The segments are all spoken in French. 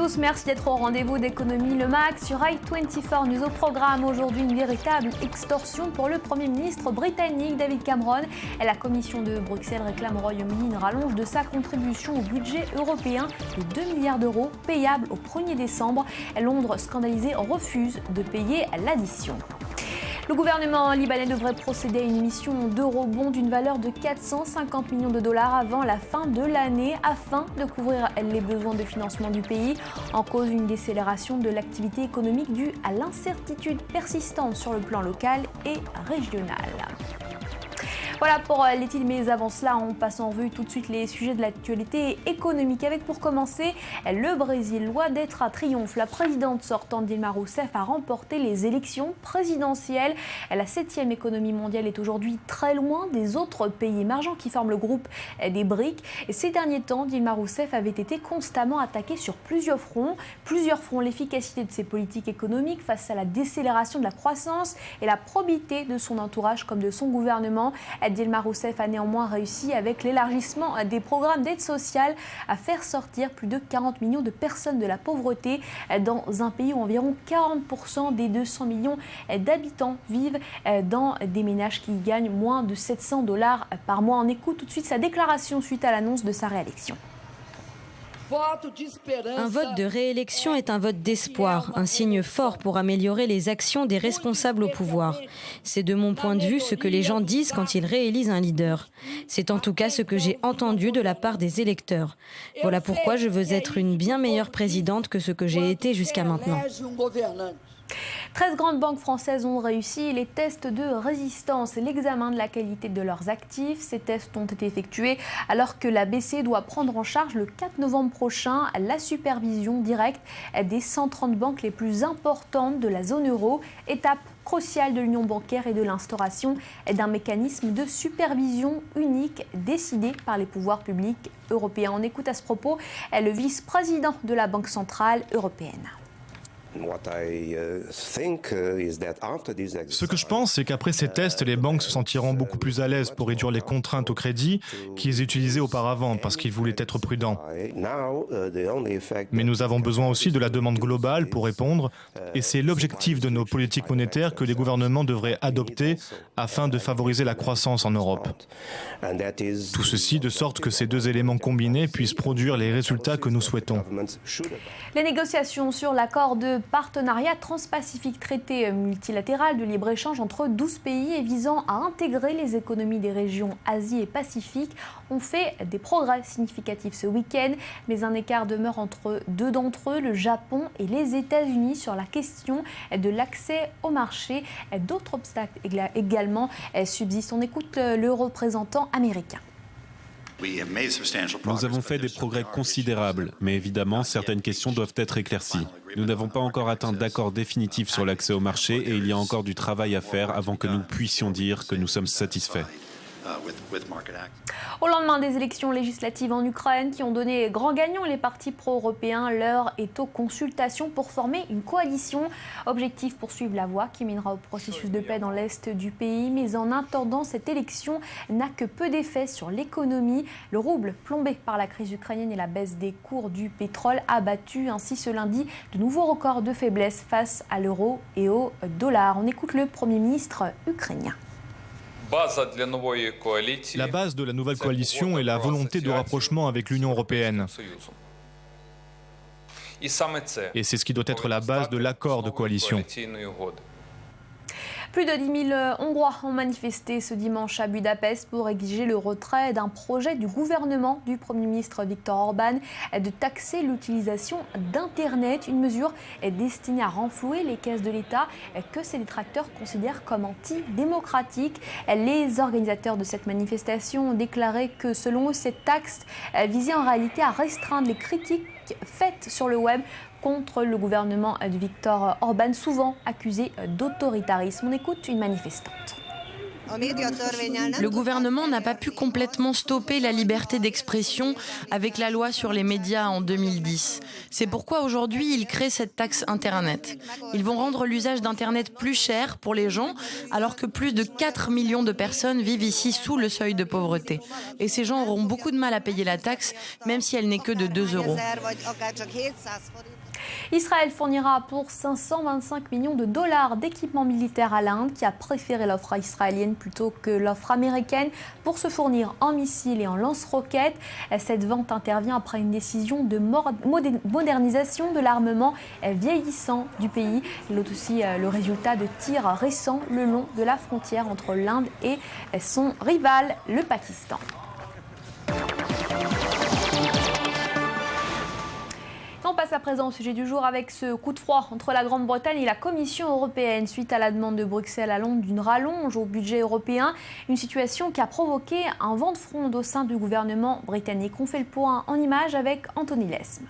tous, merci d'être au rendez-vous d'Économie Le Max sur i24 News. Au programme aujourd'hui, une véritable extorsion pour le Premier ministre britannique David Cameron. La Commission de Bruxelles réclame au Royaume-Uni une rallonge de sa contribution au budget européen de 2 milliards d'euros payables au 1er décembre. Londres, scandalisé, refuse de payer l'addition. Le gouvernement libanais devrait procéder à une mission d'eurobond d'une valeur de 450 millions de dollars avant la fin de l'année afin de couvrir les besoins de financement du pays. En cause, une décélération de l'activité économique due à l'incertitude persistante sur le plan local et régional. Voilà pour les titres, mais avant cela, on passe en revue tout de suite les sujets de l'actualité économique. Avec pour commencer, le Brésil, loin d'être un triomphe. La présidente sortante Dilma Rousseff a remporté les élections présidentielles. La 7e économie mondiale est aujourd'hui très loin des autres pays émergents qui forment le groupe des BRICS. Et ces derniers temps, Dilma Rousseff avait été constamment attaquée sur plusieurs fronts. L'efficacité de ses politiques économiques face à la décélération de la croissance et la probité de son entourage comme de son gouvernement. Dilma Rousseff a néanmoins réussi, avec l'élargissement des programmes d'aide sociale, à faire sortir plus de 40 millions de personnes de la pauvreté dans un pays où environ 40% des 200 millions d'habitants vivent dans des ménages qui gagnent moins de 700 $ par mois. On écoute tout de suite sa déclaration suite à l'annonce de sa réélection. Un vote de réélection est un vote d'espoir, un signe fort pour améliorer les actions des responsables au pouvoir. C'est de mon point de vue ce que les gens disent quand ils réélisent un leader. C'est en tout cas ce que j'ai entendu de la part des électeurs. Voilà pourquoi je veux être une bien meilleure présidente que ce que j'ai été jusqu'à maintenant. 13 grandes banques françaises ont réussi les tests de résistance et l'examen de la qualité de leurs actifs. Ces tests ont été effectués alors que la BCE doit prendre en charge le 4 novembre prochain la supervision directe des 130 banques les plus importantes de la zone euro. Étape cruciale de l'union bancaire et de l'instauration d'un mécanisme de supervision unique décidé par les pouvoirs publics européens. On écoute à ce propos le vice-président de la Banque centrale européenne. Ce que je pense, c'est qu'après ces tests, les banques se sentiront beaucoup plus à l'aise pour réduire les contraintes au crédit qu'ils utilisaient auparavant parce qu'ils voulaient être prudents. Mais nous avons besoin aussi de la demande globale pour répondre et c'est l'objectif de nos politiques monétaires que les gouvernements devraient adopter afin de favoriser la croissance en Europe. Tout ceci de sorte que ces deux éléments combinés puissent produire les résultats que nous souhaitons. Les négociations sur l'accord de partenariat transpacifique, traité multilatéral de libre-échange entre 12 pays et visant à intégrer les économies des régions Asie et Pacifique ont fait des progrès significatifs ce week-end, mais un écart demeure entre deux d'entre eux, le Japon et les États-Unis, sur la question de l'accès au marché. D'autres obstacles également subsistent. On écoute le représentant américain. Nous avons fait des progrès considérables, mais évidemment, certaines questions doivent être éclaircies. Nous n'avons pas encore atteint d'accord définitif sur l'accès au marché et il y a encore du travail à faire avant que nous puissions dire que nous sommes satisfaits. Au lendemain des élections législatives en Ukraine qui ont donné grand gagnant les partis pro-européens, l'heure est aux consultations pour former une coalition. Objectif, poursuivre la voie qui mènera au processus de paix dans l'est du pays. Mais en attendant, cette élection n'a que peu d'effet sur l'économie. Le rouble, plombé par la crise ukrainienne et la baisse des cours du pétrole, a battu ainsi ce lundi de nouveaux records de faiblesse face à l'euro et au dollar. On écoute le Premier ministre ukrainien. La base de la nouvelle coalition est la volonté de rapprochement avec l'Union européenne. Et c'est ce qui doit être la base de l'accord de coalition. Plus de 10 000 Hongrois ont manifesté ce dimanche à Budapest pour exiger le retrait d'un projet du gouvernement du Premier ministre Viktor Orban de taxer l'utilisation d'Internet, une mesure destinée à renflouer les caisses de l'État que ces détracteurs considèrent comme antidémocratique. Les organisateurs de cette manifestation ont déclaré que selon eux, cette taxe visait en réalité à restreindre les critiques faites sur le web contre le gouvernement de Viktor Orban, souvent accusé d'autoritarisme. On écoute une manifestante. Le gouvernement n'a pas pu complètement stopper la liberté d'expression avec la loi sur les médias en 2010. C'est pourquoi aujourd'hui, ils créent cette taxe Internet. Ils vont rendre l'usage d'Internet plus cher pour les gens, alors que plus de 4 millions de personnes vivent ici sous le seuil de pauvreté. Et ces gens auront beaucoup de mal à payer la taxe, même si elle n'est que de 2 €. Israël fournira pour 525 millions de dollars d'équipements militaires à l'Inde, qui a préféré l'offre israélienne plutôt que l'offre américaine pour se fournir en missiles et en lance-roquettes. Cette vente intervient après une décision de modernisation de l'armement vieillissant du pays. Il est aussi le résultat de tirs récents le long de la frontière entre l'Inde et son rival, le Pakistan. On passe à présent au sujet du jour avec ce coup de froid entre la Grande-Bretagne et la Commission européenne suite à la demande de Bruxelles à Londres d'une rallonge au budget européen. Une situation qui a provoqué un vent de fronde au sein du gouvernement britannique. On fait le point en images avec Anthony Lesme.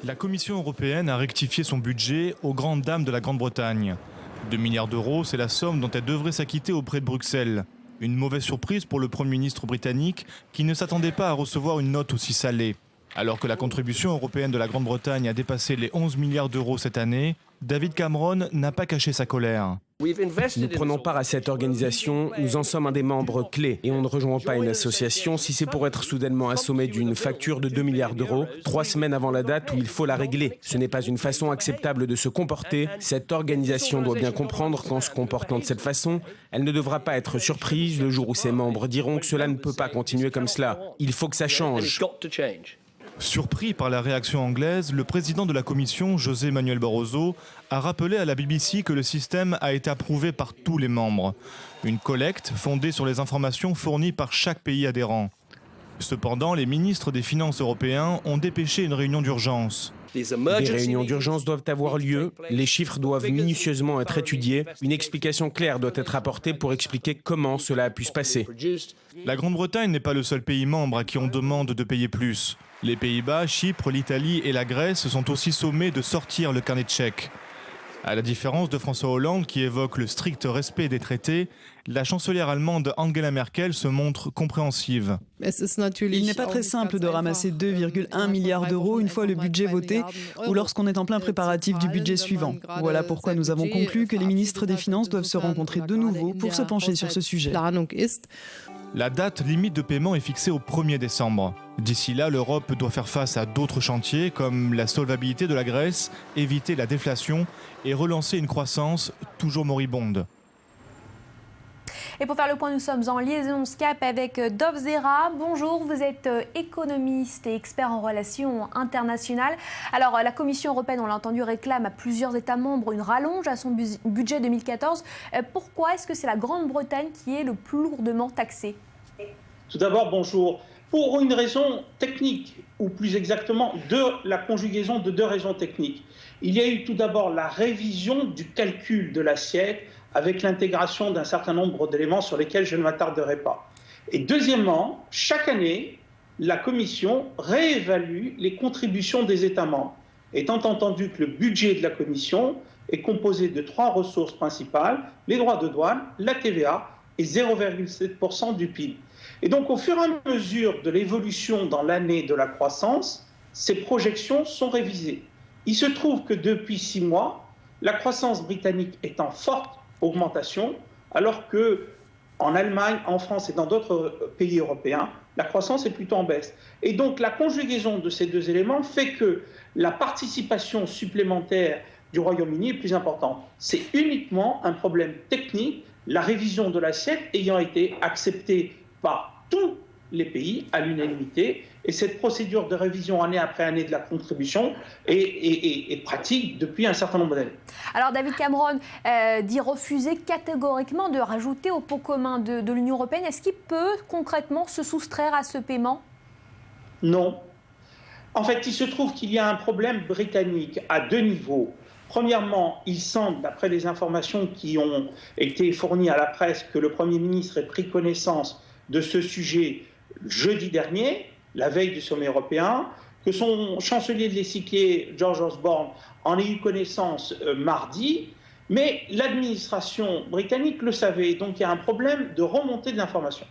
La Commission européenne a rectifié son budget aux grandes dames de la Grande-Bretagne. 2 milliards d'euros, c'est la somme dont elle devrait s'acquitter auprès de Bruxelles. Une mauvaise surprise pour le Premier ministre britannique qui ne s'attendait pas à recevoir une note aussi salée. Alors que la contribution européenne de la Grande-Bretagne a dépassé les 11 milliards d'euros cette année, David Cameron n'a pas caché sa colère. Nous prenons part à cette organisation, nous en sommes un des membres clés et on ne rejoint pas une association si c'est pour être soudainement assommé d'une facture de 2 milliards d'euros, 3 semaines avant la date où il faut la régler. Ce n'est pas une façon acceptable de se comporter. Cette organisation doit bien comprendre qu'en se comportant de cette façon, elle ne devra pas être surprise le jour où ses membres diront que cela ne peut pas continuer comme cela. Il faut que ça change. Surpris par la réaction anglaise, le président de la Commission, José Manuel Barroso, a rappelé à la BBC que le système a été approuvé par tous les membres. Une collecte fondée sur les informations fournies par chaque pays adhérent. Cependant, les ministres des Finances européens ont dépêché une réunion d'urgence. Des réunions d'urgence doivent avoir lieu, les chiffres doivent minutieusement être étudiés, une explication claire doit être apportée pour expliquer comment cela a pu se passer. La Grande-Bretagne n'est pas le seul pays membre à qui on demande de payer plus. Les Pays-Bas, Chypre, l'Italie et la Grèce sont aussi sommés de sortir le carnet de chèques. À la différence de François Hollande qui évoque le strict respect des traités, la chancelière allemande Angela Merkel se montre compréhensive. Il n'est pas très simple de ramasser 2,1 milliards d'euros une fois le budget voté ou lorsqu'on est en plein préparatif du budget suivant. Voilà pourquoi nous avons conclu que les ministres des Finances doivent se rencontrer de nouveau pour se pencher sur ce sujet. La date limite de paiement est fixée au 1er décembre. D'ici là, l'Europe doit faire face à d'autres chantiers comme la solvabilité de la Grèce, éviter la déflation et relancer une croissance toujours moribonde. Et pour faire le point, nous sommes en liaison Skype avec Dov Zera. Bonjour, vous êtes économiste et expert en relations internationales. Alors, la Commission européenne, on l'a entendu, réclame à plusieurs États membres une rallonge à son budget 2014. Pourquoi est-ce que c'est la Grande-Bretagne qui est le plus lourdement taxée ? Tout d'abord, bonjour. Pour une raison technique, ou plus exactement, la conjugaison de 2 raisons techniques. Il y a eu tout d'abord la révision du calcul de l'assiette avec l'intégration d'un certain nombre d'éléments sur lesquels je ne m'attarderai pas. Et deuxièmement, chaque année, la Commission réévalue les contributions des États membres, étant entendu que le budget de la Commission est composé de 3 ressources principales, les droits de douane, la TVA et 0,7% du PIB. Et donc, au fur et à mesure de l'évolution dans l'année de la croissance, ces projections sont révisées. Il se trouve que depuis 6 mois, la croissance britannique est en forte augmentation, alors qu'en Allemagne, en France et dans d'autres pays européens, la croissance est plutôt en baisse. Et donc, la conjugaison de ces 2 éléments fait que la participation supplémentaire du Royaume-Uni est plus importante. C'est uniquement un problème technique, la révision de l'assiette ayant été acceptée par tous les pays à l'unanimité, et cette procédure de révision année après année de la contribution est pratique depuis un certain nombre d'années. Alors David Cameron dit refuser catégoriquement de rajouter au pot commun de l'Union européenne. Est-ce qu'il peut concrètement se soustraire à ce paiement ? Non. En fait, il se trouve qu'il y a un problème britannique à 2 niveaux. Premièrement, il semble, d'après les informations qui ont été fournies à la presse, que le Premier ministre ait pris connaissance de ce sujet jeudi dernier, la veille du sommet européen, que son chancelier de l'échiquier, George Osborne, en ait eu connaissance mardi, Mais l'administration britannique le savait, donc il y a un problème de remontée de l'information.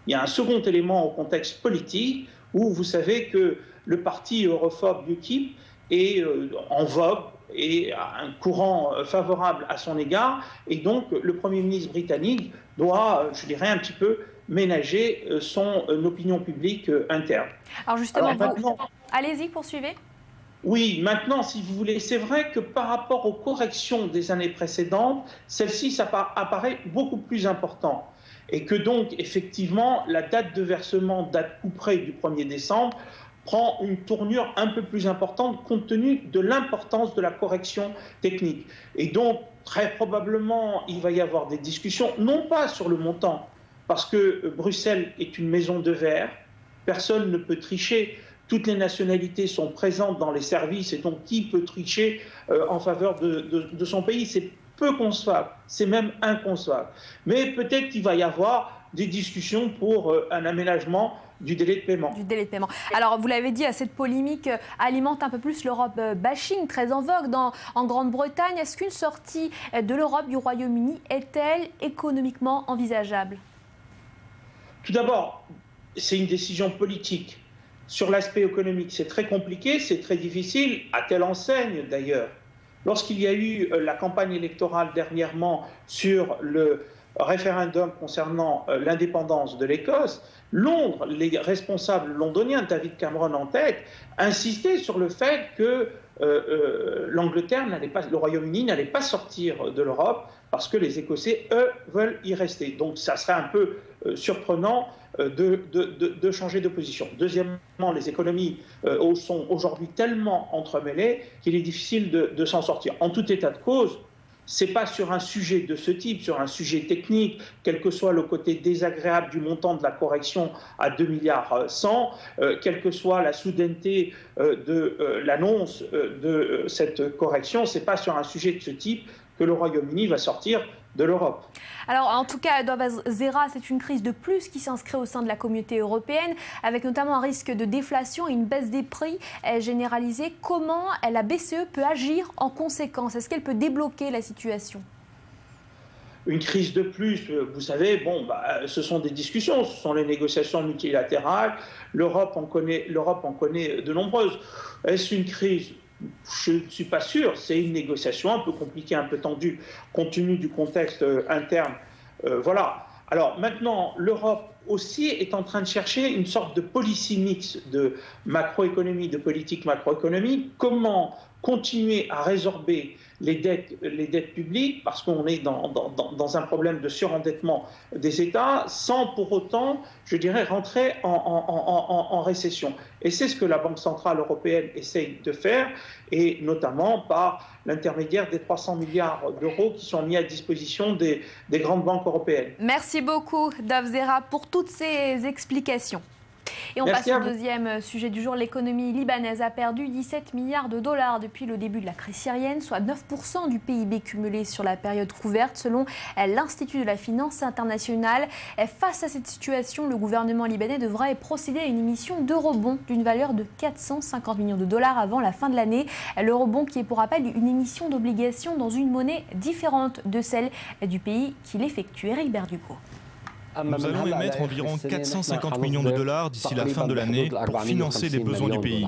Il y a un second élément au contexte politique où vous savez que le parti europhobe UKIP est en vogue et a un courant favorable à son égard, et donc le Premier ministre britannique doit, je dirais, un petit peu ménager son opinion publique interne. Alors justement, allez-y, poursuivez. Oui, maintenant, si vous voulez, c'est vrai que par rapport aux corrections des années précédentes, celle-ci, ça apparaît beaucoup plus important. Et que donc, effectivement, la date de versement, date couperée du 1er décembre, prend une tournure un peu plus importante compte tenu de l'importance de la correction technique. Et donc, très probablement, il va y avoir des discussions, non pas sur le montant, parce que Bruxelles est une maison de verre, personne ne peut tricher, toutes les nationalités sont présentes dans les services, et donc qui peut tricher en faveur de son pays? C'est peu concevable, c'est même inconcevable. Mais peut-être qu'il va y avoir des discussions pour un aménagement du délai de paiement. Du délai de paiement. Alors, vous l'avez dit, cette polémique alimente un peu plus l'Europe bashing, très en vogue en Grande-Bretagne. Est-ce qu'une sortie de l'Europe, du Royaume-Uni, est-elle économiquement envisageable? Tout d'abord, c'est une décision politique. Sur l'aspect économique, c'est très compliqué, c'est très difficile, à telle enseigne d'ailleurs. Lorsqu'il y a eu la campagne électorale dernièrement sur le référendum concernant l'indépendance de l'Écosse, Londres, les responsables londoniens, David Cameron en tête, insistaient sur le fait que l'Angleterre le Royaume-Uni n'allait pas sortir de l'Europe parce que les Écossais, eux, veulent y rester. Donc ça serait un peu surprenant de changer de position. Deuxièmement, les économies sont aujourd'hui tellement entremêlées qu'il est difficile de s'en sortir. En tout état de cause, ce n'est pas sur un sujet de ce type, sur un sujet technique, quel que soit le côté désagréable du montant de la correction à 2,1 milliards, quelle que soit la soudaineté de l'annonce de cette correction, ce n'est pas sur un sujet de ce type que le Royaume-Uni va sortir de l'Europe. Alors, en tout cas, Dov Zera, c'est une crise de plus qui s'inscrit au sein de la communauté européenne, avec notamment un risque de déflation et une baisse des prix généralisée. Comment la BCE peut agir en conséquence? Est-ce qu'elle peut débloquer la situation? Une crise de plus, vous savez, ce sont des discussions, ce sont les négociations multilatérales. L'Europe en connaît de nombreuses. Est-ce une crise? Je ne suis pas sûr, c'est une négociation un peu compliquée, un peu tendue, compte tenu du contexte interne. Voilà. Alors maintenant, l'Europe aussi est en train de chercher une sorte de policy mix de macroéconomie, de politique macroéconomique. Comment continuer à résorber les dettes publiques, parce qu'on est dans un problème de surendettement des États, sans pour autant, je dirais, rentrer en récession. Et c'est ce que la Banque centrale européenne essaye de faire, et notamment par l'intermédiaire des 300 milliards d'euros qui sont mis à disposition des grandes banques européennes. Merci beaucoup, Dov Zera, pour toutes ces explications. Et on passe au deuxième sujet du jour. L'économie libanaise a perdu 17 milliards de dollars depuis le début de la crise syrienne, soit 9% du PIB cumulé sur la période couverte, selon l'Institut de la finance internationale. Face à cette situation, le gouvernement libanais devrait procéder à une émission d'eurobonds d'une valeur de 450 millions de dollars avant la fin de l'année. L'eurobond qui est, pour rappel, une émission d'obligations dans une monnaie différente de celle du pays qui l'effectue. Éric Berdugo. Nous allons émettre environ 450 millions de dollars d'ici la fin de l'année pour financer les besoins du pays.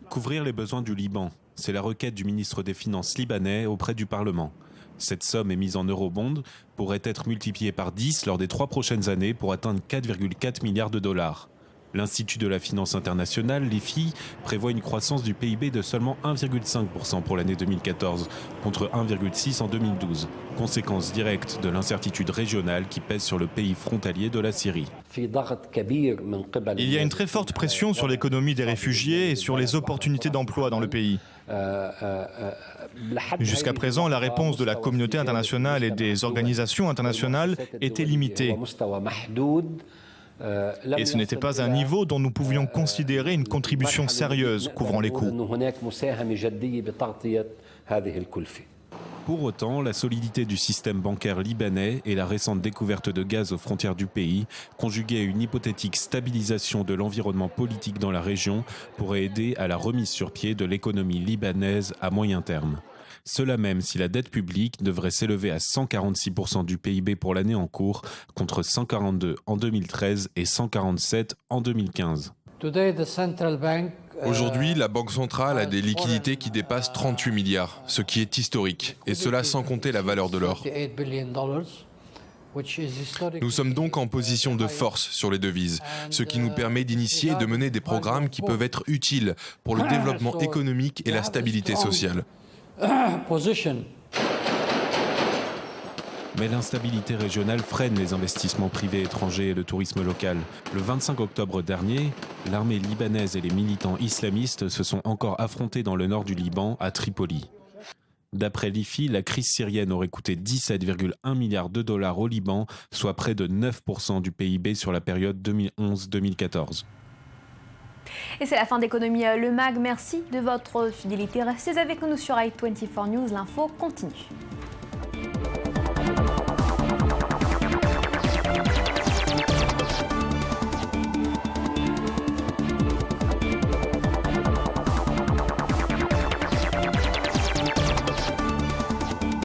Couvrir les besoins du Liban, c'est la requête du ministre des Finances libanais auprès du Parlement. Cette somme émise en eurobonds pourrait être multipliée par 10 lors des 3 prochaines années pour atteindre 4,4 milliards de dollars. L'Institut de la finance internationale, l'IFI, prévoit une croissance du PIB de seulement 1,5% pour l'année 2014, contre 1,6% en 2012, conséquence directe de l'incertitude régionale qui pèse sur le pays frontalier de la Syrie. Il y a une très forte pression sur l'économie des réfugiés et sur les opportunités d'emploi dans le pays. Jusqu'à présent, la réponse de la communauté internationale et des organisations internationales était limitée. Et ce n'était pas un niveau dont nous pouvions considérer une contribution sérieuse couvrant les coûts. Pour autant, la solidité du système bancaire libanais et la récente découverte de gaz aux frontières du pays, conjuguée à une hypothétique stabilisation de l'environnement politique dans la région, pourraient aider à la remise sur pied de l'économie libanaise à moyen terme. Cela même si la dette publique devrait s'élever à 146% du PIB pour l'année en cours, contre 142 en 2013 et 147 en 2015. Aujourd'hui, la Banque centrale a des liquidités qui dépassent 38 milliards, ce qui est historique, et cela sans compter la valeur de l'or. Nous sommes donc en position de force sur les devises, ce qui nous permet d'initier et de mener des programmes qui peuvent être utiles pour le développement économique et la stabilité sociale. Mais l'instabilité régionale freine les investissements privés étrangers et le tourisme local. Le 25 octobre dernier, l'armée libanaise et les militants islamistes se sont encore affrontés dans le nord du Liban, à Tripoli. D'après l'IFI, la crise syrienne aurait coûté 17,1 milliards de dollars au Liban, soit près de 9% du PIB sur la période 2011-2014. Et c'est la fin d'Économie Le Mag. Merci de votre fidélité. Restez avec nous sur i24 News. L'info continue.